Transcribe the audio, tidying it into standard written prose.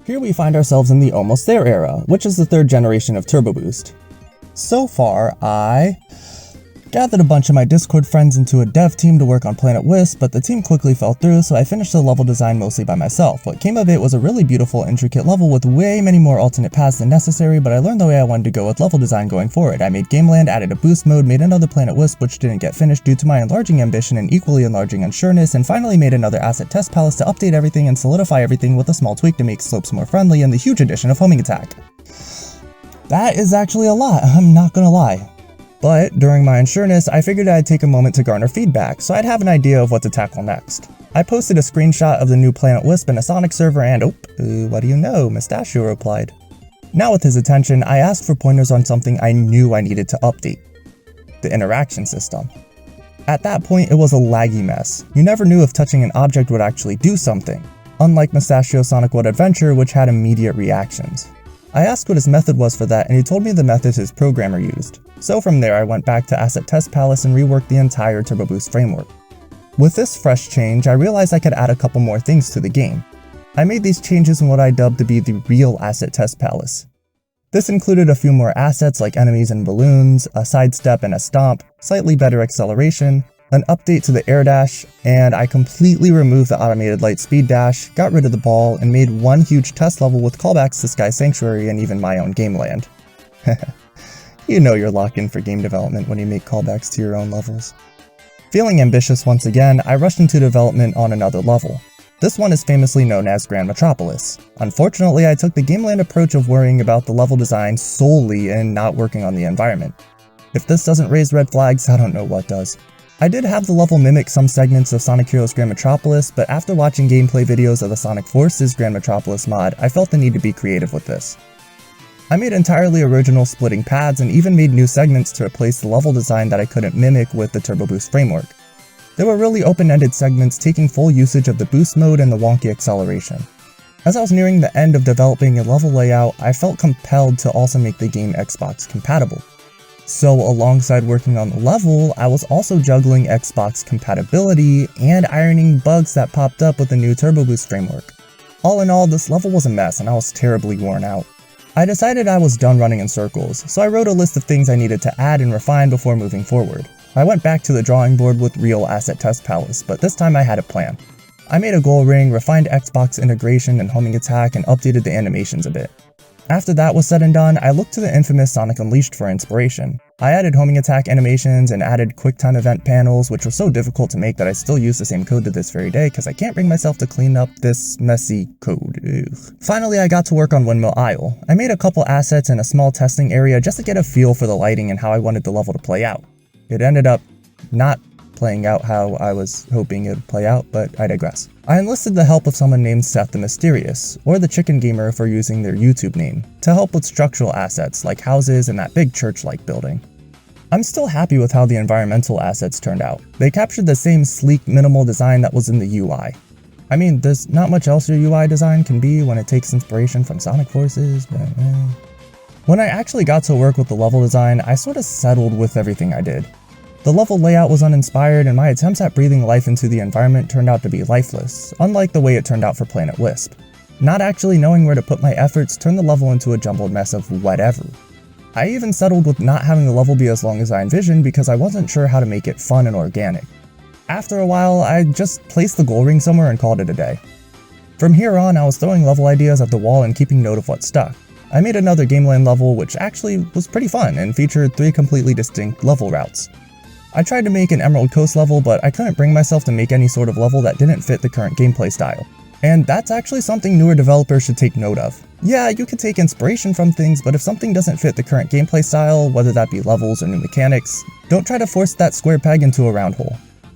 Here we find ourselves in the Almost There era, which is the third generation of Turbo Boost. So far, I gathered a bunch of my Discord friends into a dev team to work on Planet Wisp, but the team quickly fell through, so I finished the level design mostly by myself. What came of it was a really beautiful, intricate level with way many more alternate paths than necessary, but I learned the way I wanted to go with level design going forward. I made Gameland, added a boost mode, made another Planet Wisp which didn't get finished due to my enlarging ambition and equally enlarging unsureness, and finally made another asset test palace to update everything and solidify everything with a small tweak to make slopes more friendly and the huge addition of homing attack. That is actually a lot, I'm not gonna lie. But during my unsureness, I figured I'd take a moment to garner feedback, so I'd have an idea of what to tackle next. I posted a screenshot of the new Planet Wisp in a Sonic server and what do you know, Mustachio replied. Now with his attention, I asked for pointers on something I knew I needed to update. The interaction system. At that point, it was a laggy mess. You never knew if touching an object would actually do something, unlike Mustachio Sonic What Adventure, which had immediate reactions. I asked what his method was for that, and he told me the method his programmer used. So from there, I went back to Asset Test Palace and reworked the entire Turbo Boost framework. With this fresh change, I realized I could add a couple more things to the game. I made these changes in what I dubbed to be the real Asset Test Palace. This included a few more assets like enemies and balloons, a sidestep and a stomp, slightly better acceleration, an update to the air dash, and I completely removed the automated light speed dash, got rid of the ball, and made one huge test level with callbacks to Sky Sanctuary and even my own Gameland. You know you're locked in for game development when you make callbacks to your own levels. Feeling ambitious once again, I rushed into development on another level. This one is famously known as Grand Metropolis. Unfortunately, I took the Gameland approach of worrying about the level design solely and not working on the environment. If this doesn't raise red flags, I don't know what does. I did have the level mimic some segments of Sonic Heroes Grand Metropolis, but after watching gameplay videos of the Sonic Forces Grand Metropolis mod, I felt the need to be creative with this. I made entirely original splitting paths and even made new segments to replace the level design that I couldn't mimic with the Turbo Boost framework. There were really open-ended segments taking full usage of the boost mode and the wonky acceleration. As I was nearing the end of developing a level layout, I felt compelled to also make the game Xbox compatible. So alongside working on the level, I was also juggling Xbox compatibility and ironing bugs that popped up with the new Turbo Boost framework. All in all, this level was a mess and I was terribly worn out. I decided I was done running in circles, so I wrote a list of things I needed to add and refine before moving forward. I went back to the drawing board with real Asset Test Palace, but this time I had a plan. I made a goal ring, refined Xbox integration and homing attack, and updated the animations a bit. After that was said and done, I looked to the infamous Sonic Unleashed for inspiration. I added homing attack animations and added QuickTime event panels, which were so difficult to make that I still use the same code to this very day because I can't bring myself to clean up this messy code. Ugh. Finally, I got to work on Windmill Isle. I made a couple assets and a small testing area just to get a feel for the lighting and how I wanted the level to play out. It ended up not playing out how I was hoping it would play out, but I digress. I enlisted the help of someone named Seth the Mysterious, or the Chicken Gamer for using their YouTube name, to help with structural assets like houses and that big church-like building. I'm still happy with how the environmental assets turned out. They captured the same sleek, minimal design that was in the UI. I mean, there's not much else your UI design can be when it takes inspiration from Sonic Forces, but When I actually got to work with the level design, I sort of settled with everything I did. The level layout was uninspired, and my attempts at breathing life into the environment turned out to be lifeless, unlike the way it turned out for Planet Wisp. Not actually knowing where to put my efforts turned the level into a jumbled mess of whatever. I even settled with not having the level be as long as I envisioned because I wasn't sure how to make it fun and organic. After a while, I just placed the goal ring somewhere and called it a day. From here on, I was throwing level ideas at the wall and keeping note of what stuck. I made another Gameland level which actually was pretty fun and featured 3 completely distinct level routes. I tried to make an Emerald Coast level, but I couldn't bring myself to make any sort of level that didn't fit the current gameplay style. And that's actually something newer developers should take note of. Yeah, you can take inspiration from things, but if something doesn't fit the current gameplay style, whether that be levels or new mechanics, don't try to force that square peg into a round hole.